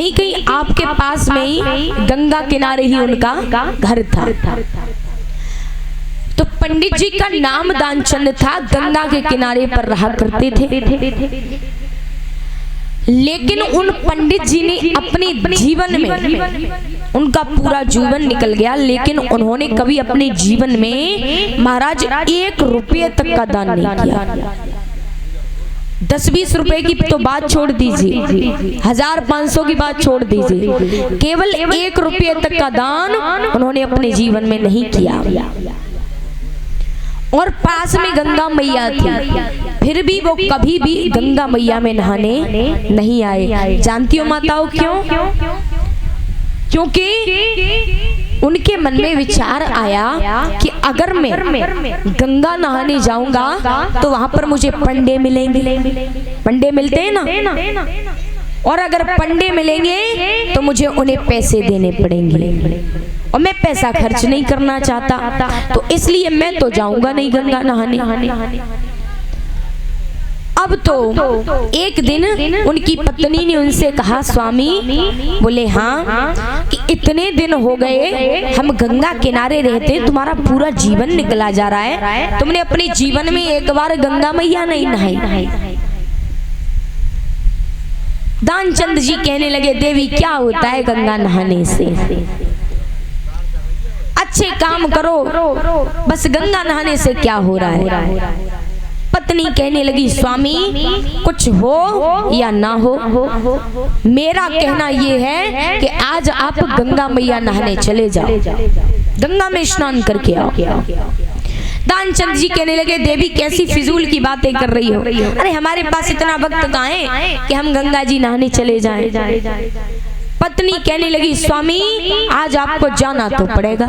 यहीं कहीं आपके पास में ही गंगा किनारे ही उनका घर था। तो पंडित जी का नाम दानचंद था, गंगा के किनारे पर रहा करते थे। लेकिन उन पंडित जी ने अपने जीवन में, उनका पूरा जीवन निकल गया, लेकिन उन्होंने कभी अपने जीवन में महाराज 1 रुपये तक का दान नहीं किया। 10-20 रुपए की तो बात छोड़ दीजिए, 1500 की बात छोड़ दीजिए, केवल 1 रुपये तक का दान उन्होंने अपने जीवन में नहीं किया। और पास में गंगा मैया थी, फिर भी वो कभी भी गंगा मैया में नहाने नहीं आए। जानती हो माताओं क्यों? क्योंकि उनके मन में विचार आया कि अगर मैं गंगा नहाने जाऊंगा तो वहां पर मुझे पंडे मिलेंगे। पंडे मिलते हैं ना, और अगर पंडे मिलेंगे तो मुझे उन्हें पैसे देने पड़ेंगे, और मैं पैसा खर्च नहीं करना चाहता, तो इसलिए मैं तो जाऊंगा नहीं गंगा नहाने। अब तो एक दिन उनकी पत्नी ने उनसे कहा, स्वामी, बोले हाँ, कि इतने दिन हो गए हम गंगा किनारे रहते, तुम्हारा पूरा जीवन निकला जा रहा है, तुमने अपने जीवन में एक बार गंगा मैया नहीं नहाई। दानचंद जी कहने लगे, देवी क्या होता है गंगा नहाने से? अच्छे काम करो, बस गंगा नहाने से क्या हो रहा है? पत्नी कहने लगी, स्वामी कुछ हो या ना हो, मेरा कहना ये है कि आज आप गंगा मैया नहाने चले जाओ, गंगा में स्नान करके आओ। दानचंद जी कहने लगे, देवी कैसी फिजूल की बातें कर रही हो? अरे हमारे पास इतना वक्त कहाँ है कि हम गंगा जी नहाने चले जाएं। पत्नी कहने लगी, स्वामी आज आपको जाना तो पड़ेगा।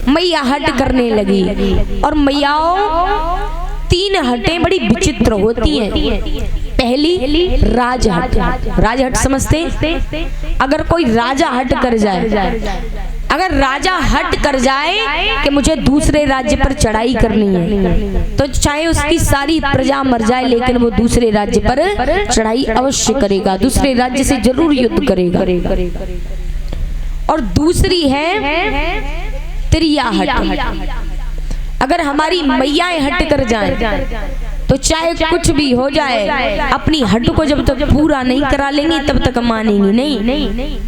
मैया हट करने लगी, और मैयाओं 3 हटें बड़ी विचित्र होती हैं। पहली राजहट। राजहट समझते? अगर कोई राजा हट कर जाए, अगर राजा हट कर जाए कि मुझे दूसरे राज्य पर चढ़ाई करनी है, तो चाहे उसकी सारी प्रजा मर जाए, लेकिन वो दूसरे राज्य पर चढ़ाई अवश्य करेगा, दूसरे राज्य से जरूर युद्ध करेगा। और दूसरी है त्रियाहट। अगर हमारी मैयाएं हट कर जाएं, तो चाहे कुछ भी हो जाए, अपनी हट को जब तक पूरा नहीं करा लेंगी तब तक मानेंगी नहीं।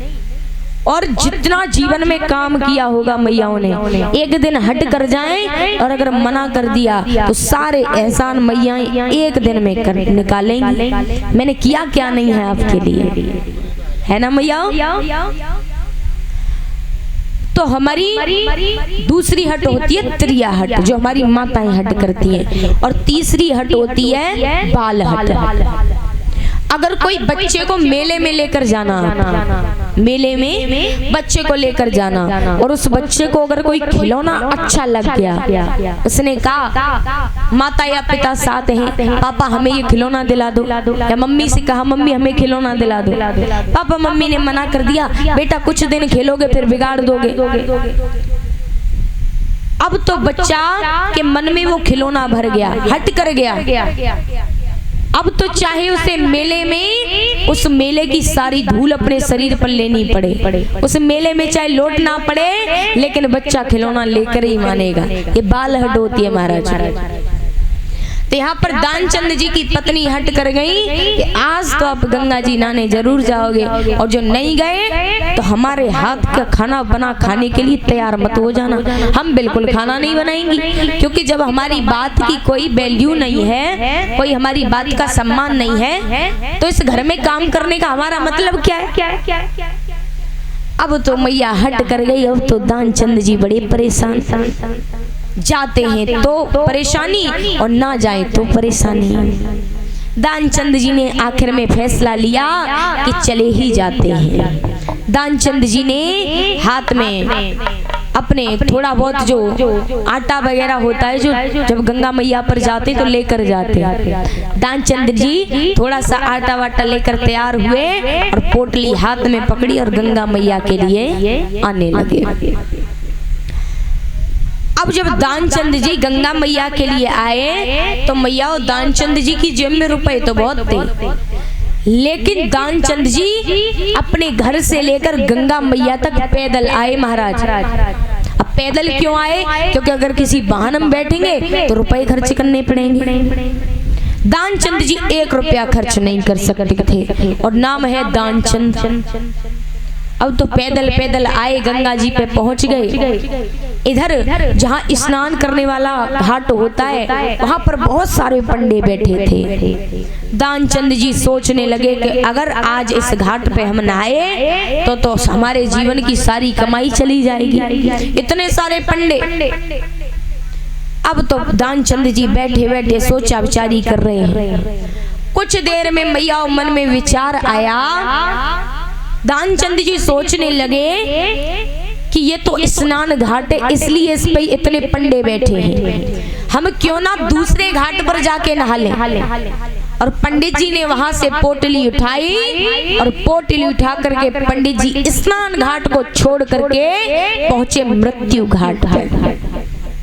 और जितना जीवन में काम किया होगा मैयाओं ने, एक दिन हट कर जाएं और अगर मना कर दिया तो सारे एहसान मैयाएं एक दिन में निकालेंगी। मैंने किया क्या नहीं है आपके लिए, है ना मैयाओं? तो हमारी दूसरी हट होती है त्रिया हट, जो हमारी माताएं हट करती हैं, और तीसरी हट होती है बाल हट। अगर कोई बच्चे को मेले में लेकर जाना, मेले में बच्चे को लेकर जाना, और उस बच्चे को अगर कोई खिलौना अच्छा लग गया, उसने कहा माता या पिता साथ हैं, पापा हमें ये खिलौना दिला दो, या मम्मी से कहा मम्मी हमें खिलौना दिला दो, पापा मम्मी ने मना कर दिया, बेटा कुछ दिन खेलोगे फिर बिगाड़ दोगे। अब तो बच्चा के मन में वो खिलौना भर गया, हट कर गया। अब तो चाहे उसे मेले में उस मेले की सारी धूल अपने शरीर पर लेनी पड़े, उस मेले में चाहे लौटना पड़े, लेकिन बच्चा खिलौना लेकर ही मानेगा। ये बाल हट होती है महाराज। तो यहाँ पर दानचंद जी की पत्नी हट कर गई कि आज तो आप गंगा जी नहाने जरूर जाओगे, और जो नहीं गए तो हमारे हाथ का खाना बना खाने के लिए तैयार मत हो जाना। हम बिल्कुल खाना नहीं बनाएंगी, क्योंकि जब हमारी बात की कोई वैल्यू नहीं है, कोई हमारी बात का सम्मान नहीं है, तो इस घर में काम करने का हमारा मतलब क्या है? अब तो मैया हट कर गई। अब तो दानचंद जी बड़े परेशान, जाते हैं तो परेशानी और ना जाए तो परेशानी। दानचंद जी ने आखिर में फैसला लिया कि चले ही जाते हैं। दानचंद जी ने हाथ में अपने थोड़ा बहुत जो आटा वगैरह होता है, जो जब गंगा मैया पर जाते तो लेकर जाते। दानचंद जी थोड़ा सा आटा वाटा लेकर तैयार हुए और पोटली हाथ में पकड़ी और गंगा मैया के लिए आने लगे। अब जब दानचंद जी गंगा मैया के लिए आए तो मैया और दानचंद जी की जेब में रुपए तो बहुत थे, लेकिन दानचंद जी अपने घर से लेकर गंगा मैया तक पैदल आए महाराज। अब पैदल क्यों आए? क्योंकि अगर किसी वाहन में बैठेंगे तो रुपए खर्च करने पड़ेंगे। दानचंद जी 1 रुपया खर्च नहीं कर सकते थे और नाम है दानचंद। अब तो पैदल पैदल आए, गंगा जी पे पहुंच गए। इधर जहाँ स्नान करने वाला घाट होता है वहां पर बहुत सारे पंडे बैठे थे। दानचंद जी सोचने लगे कि अगर आज इस घाट पे हम नहाए तो हमारे जीवन की सारी कमाई चली जाएगी। इतने सारे पंडे। अब तो दानचंद जी बैठे बैठे सोचा विचारी कर रहे हैं। कुछ देर में मैया मन में विचार आया। दानचंद जी सोचने लगे कि ये तो स्नान घाट है, इसलिए इस पे इतने पंडे बैठे हैं, हम क्यों ना दूसरे घाट पर जाके नहा लें। और पंडित जी ने वहां से पोटली उठाई और पोटली उठा करके पंडित जी स्नान घाट को छोड़ करके पहुंचे मृत्यु घाट पर,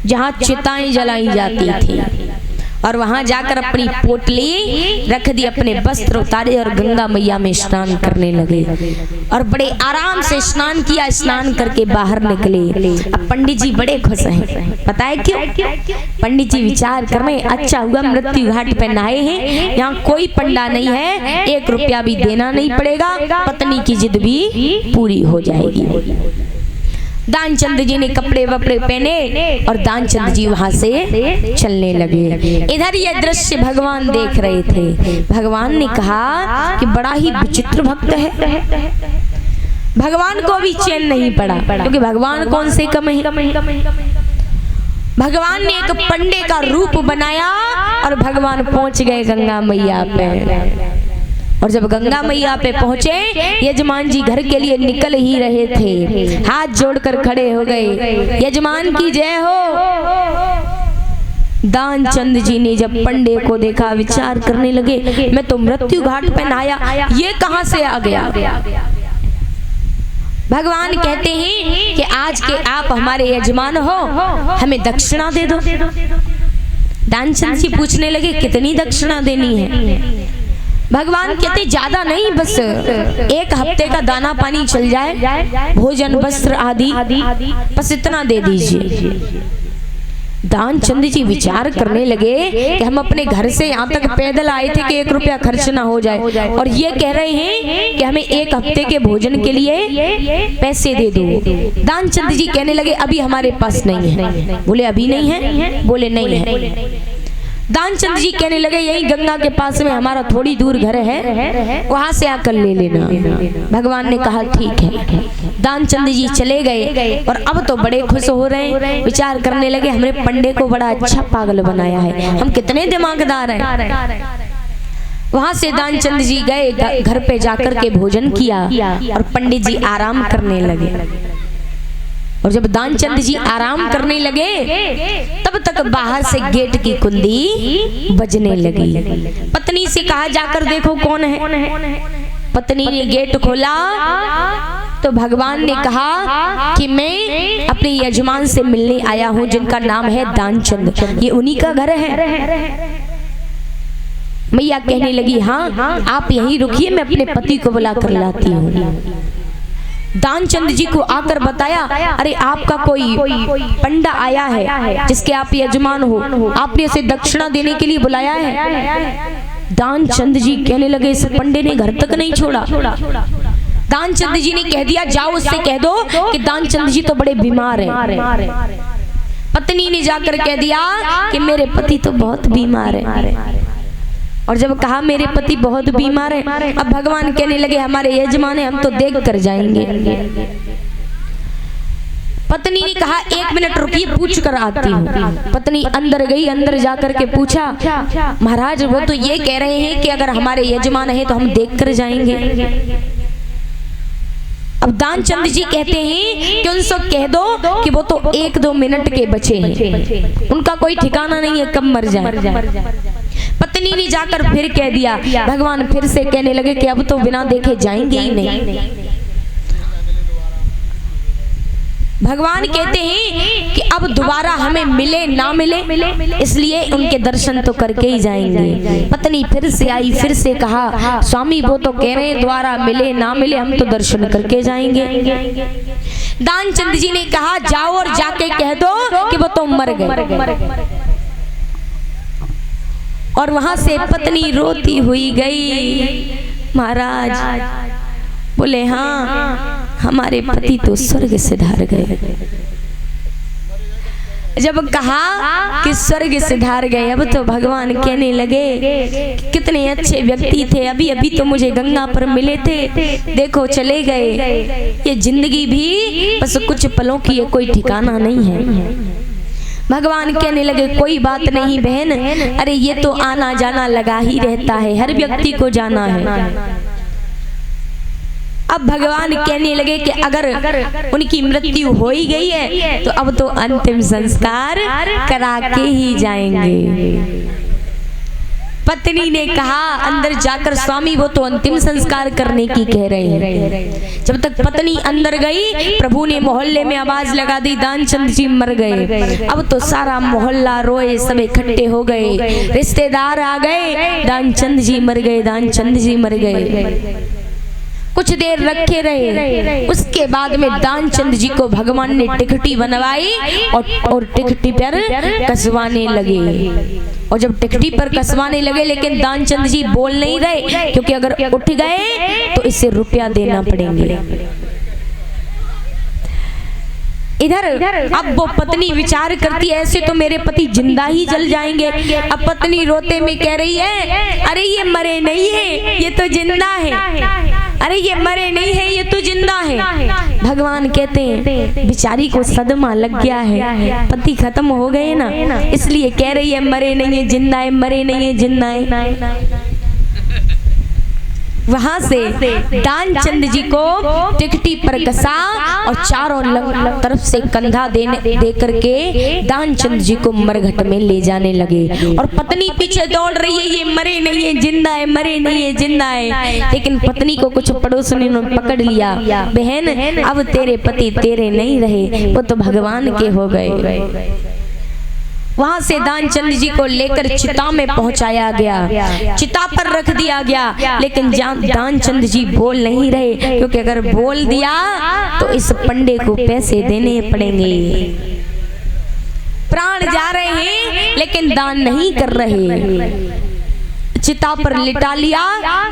जहाँ चिताएं जलाई जाती थी। और वहां जाकर अपनी पोटली रख दी, अपने वस्त्र उतारे और गंगा मैया में स्नान करने लगे। और बड़े आराम से स्नान किया। स्नान करके बाहर निकले। अब पंडित जी बड़े खुश हैं। पता है क्यों? पंडित जी विचार कर रहे, अच्छा हुआ मृत्यु घाट पे नहाए हैं, यहाँ कोई पंडा नहीं है, 1 रुपया भी देना नहीं पड़ेगा, पत्नी की जिद भी पूरी हो जाएगी। दानचंद जी ने कपड़े वपड़े पहने और दानचंद जी वहां से चलने लगे। इधर ये दृश्य भगवान देख रहे थे। भगवान ने कहा कि बड़ा ही विचित्र भक्त है। भगवान को भी चैन नहीं पड़ा, क्योंकि भगवान कौन से कम है। भगवान ने एक पंडे का रूप बनाया और भगवान पहुंच गए गंगा मैया पे। और जब गंगा मैया पे पहुंचे, यजमान जी घर के लिए निकल ही रहे थे, हाथ जोड़कर खड़े हो गए, यजमान की जय हो। दानचंद जी ने जब पंडे को देखा विचार करने लगे, मैं तो मृत्यु घाट पे नहाया, ये कहां से आ गया। भगवान कहते हैं कि आज के आप हमारे यजमान हो, हमें दक्षिणा दे दो। दानचंद जी पूछने लगे कितनी दक्षिणा देनी है। भगवान कहते ज्यादा नहीं, बस 1 हफ्ते का दाना पानी चल जाए, भोजन वस्त्र आदि, बस इतना दे दीजिए। दानचंद जी विचार करने लगे कि हम अपने घर से यहाँ तक पैदल आए थे कि 1 रुपया खर्च ना हो जाए, और ये कह रहे हैं कि हमें 1 हफ्ते के भोजन के लिए पैसे दे दो। दानचंद जी कहने लगे अभी हमारे पास नहीं है। बोले अभी नहीं है? बोले नहीं है। दानचंद जी कहने लगे यही गंगा के पास में हमारा थोड़ी दूर घर है, वहां से आकर ले लेना। भगवान ने कहा ठीक है। दानचंद जी चले गए और अब तो बड़े खुश हो रहे हैं। विचार करने लगे हमने पंडे को बड़ा अच्छा पागल बनाया है, हम कितने दिमागदार हैं। वहां से दानचंद जी गए, घर पे जाकर के भोजन किया और पंडित जी आराम करने लगे। और जब दानचंद जी आराम करने लगे तब तक बाहर से गेट की कुंडी बजने लगी। पत्नी से कहा जाकर देखो कौन है। पत्नी ने गेट खोला तो भगवान ने कहा कि मैं अपने यजमान से मिलने आया हूँ जिनका नाम है दानचंद, ये उन्हीं का घर है। मैया कहने लगी हाँ आप यहीं रुकिए, मैं अपने पति को बुला कर लाती हूँ। दानचंद जी को आकर बताया अरे आपका कोई पंडा आया है जिसके आप यजमान हो, आपने उसे दक्षिणा देने के लिए बुलाया है। दानचंद जी कहने लगे इस पंडे ने घर तक नहीं छोड़ा। दानचंद जी ने कह दिया जाओ उससे कह दो कि दानचंद जी तो बड़े बीमार हैं। पत्नी ने जाकर कह दिया कि मेरे पति तो बहुत बीमार है। और जब कहा मेरे पति बहुत बीमार है, अब भगवान कहने लगे हमारे यजमान है, हम तो देख कर जाएंगे। पत्नी ने कहा 1 मिनट रुकिए, पूछ कर आती हूँ। पत्नी अंदर गई, अंदर जाकर के पूछा महाराज वो तो ये कह रहे हैं कि अगर हमारे यजमान है तो हम देख कर जाएंगे। अब दानचंद जी कहते हैं कि उनसे कह दो कि वो तो 1-2 मिनट के बचे हैं, उनका कोई ठिकाना नहीं है कब मर जाए। पत्नी ने जाकर फिर कह दिया। भगवान फिर से कहने लगे कि अब तो बिना देखे जाएंगे ही नहीं। भगवान कहते हैं कि अब दोबारा हमें मिले ना मिले, इसलिए उनके दर्शन तो करके ही जाएंगे। पत्नी फिर से आई, फिर से कहा स्वामी वो तो कह रहे हैं दोबारा मिले ना मिले, हम तो दर्शन करके जाएंगे। दानचंद जी ने कहा जाओ और जाके कह दो कि वो तो मर गए। और वहां से पत्नी रोती हुई गई। महाराज बोले हाँ हमारे पति तो स्वर्ग से ढार गए। जब कहा कि स्वर्ग से ढार गए, अब तो भगवान कहने लगे कितने अच्छे व्यक्ति थे, अभी अभी तो मुझे गंगा पर मिले थे, देखो चले गए। ये जिंदगी भी बस कुछ पलों की है, कोई ठिकाना नहीं है। भगवान कहने लगे कोई बात नहीं बहन, अरे ये तो आना जाना लगा ही रहता है, हर व्यक्ति को जाना है। अब भगवान कहने लगे कि अगर उनकी मृत्यु हो ही गई है तो अब तो अंतिम संस्कार करा के ही जाएंगे। पत्नी ने कहा अंदर जाकर स्वामी वो तो अंतिम संस्कार करने की कह रहे हैं। जब तक पत्नी अंदर गई, प्रभु ने मोहल्ले में आवाज लगा दी दानचंद जी मर गए। अब तो सारा मोहल्ला रोए, सब इकट्ठे हो गए, रिश्तेदार आ गए, दानचंद जी मर गए, दानचंद जी मर गए। कुछ देर रखे रहे, उसके बाद में दानचंद जी को भगवान ने टिकटी बनवाई और टिकटी पर कसवाने लगे। और जब टिकटी पर कसवाने लगे, लेकिन दानचंद जी बोल नहीं रहे, क्योंकि अगर उठ गए तो इससे रुपया देना पड़ेंगे। इधर अब वो पत्नी विचार करती है ऐसे तो मेरे पति जिंदा ही जल जाएंगे। अब पत्नी रोते में कह रही है अरे ये मरे नहीं है, ये तो जिंदा है, अरे ये मरे नहीं है, ये तो जिंदा है। भगवान कहते हैं बेचारी को सदमा लग गया है, पति खत्म हो गए ना, इसलिए कह रही है मरे नहीं है जिंदा है, मरे नहीं है जिंदा है। वहां से दानचंद जी को टिकटी पर कसा और चारों तरफ से कंधा दे करके दानचंद जी को मरघट में ले जाने लगे। और पत्नी पीछे दौड़ रही है ये मरे नहीं है जिंदा है, मरे नहीं है जिंदा है। लेकिन पत्नी को कुछ पड़ोसियों ने पकड़ लिया, बहन अब तेरे पति तेरे नहीं रहे, वो तो भगवान के हो गए। वहां से दानचंद जी को लेकर चिता में पहुंचाया गया, चिता पर रख दिया गया। लेकिन दानचंद जी बोल नहीं रहे, क्योंकि अगर बोल दिया तो इस पंडे को पैसे देने पड़ेंगे। प्राण जा रहे हैं लेकिन दान नहीं कर रहे। चिता पर लिटा लिया।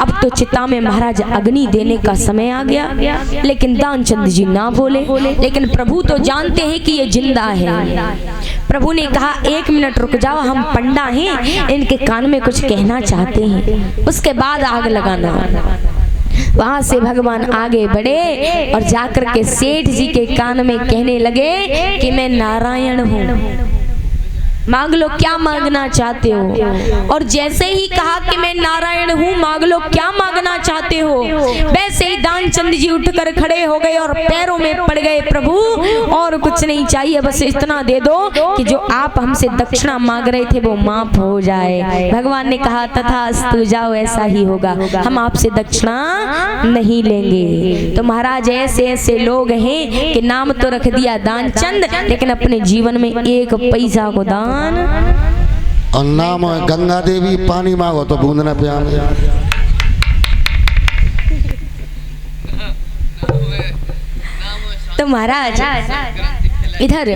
अब तो चिता में महाराज अग्नि देने का समय आ गया, लेकिन दानचंद जी ना बोले। लेकिन प्रभु तो जानते हैं कि ये जिंदा है। प्रभु ने कहा 1 मिनट रुक जाओ, हम पंडा हैं, इनके कान में कुछ कहना चाहते हैं, उसके बाद आग लगाना। वहां से भगवान आगे बढ़े और जाकर के सेठ जी के कान में कहने लगे कि मैं नारायण हूँ, मांग लो क्या मांगना चाहते हो। और जैसे ही कहा कि मैं नारायण हूँ, मांग लो क्या मांगना चाहते हो, वैसे ही दानचंद जी उठकर खड़े हो गए और पैरों में पड़ गए। प्रभु और कुछ नहीं चाहिए, बस इतना दे दो कि जो आप हमसे दक्षिणा मांग रहे थे वो माफ हो जाए। भगवान ने कहा तथास्तु, जाओ ऐसा ही होगा, हम आपसे दक्षिणा नहीं लेंगे। तो महाराज ऐसे ऐसे लोग हैं कि नाम तो रख दिया दानचंद, लेकिन अपने जीवन में 1 पैसा को दान। और नाम गंगा देवी, पानी मांगो तो बूंद न पियावे। तो महाराज इधर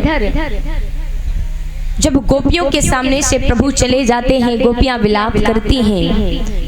जब गोपियों के सामने से प्रभु चले जाते हैं, गोपियां विलाप करती हैं,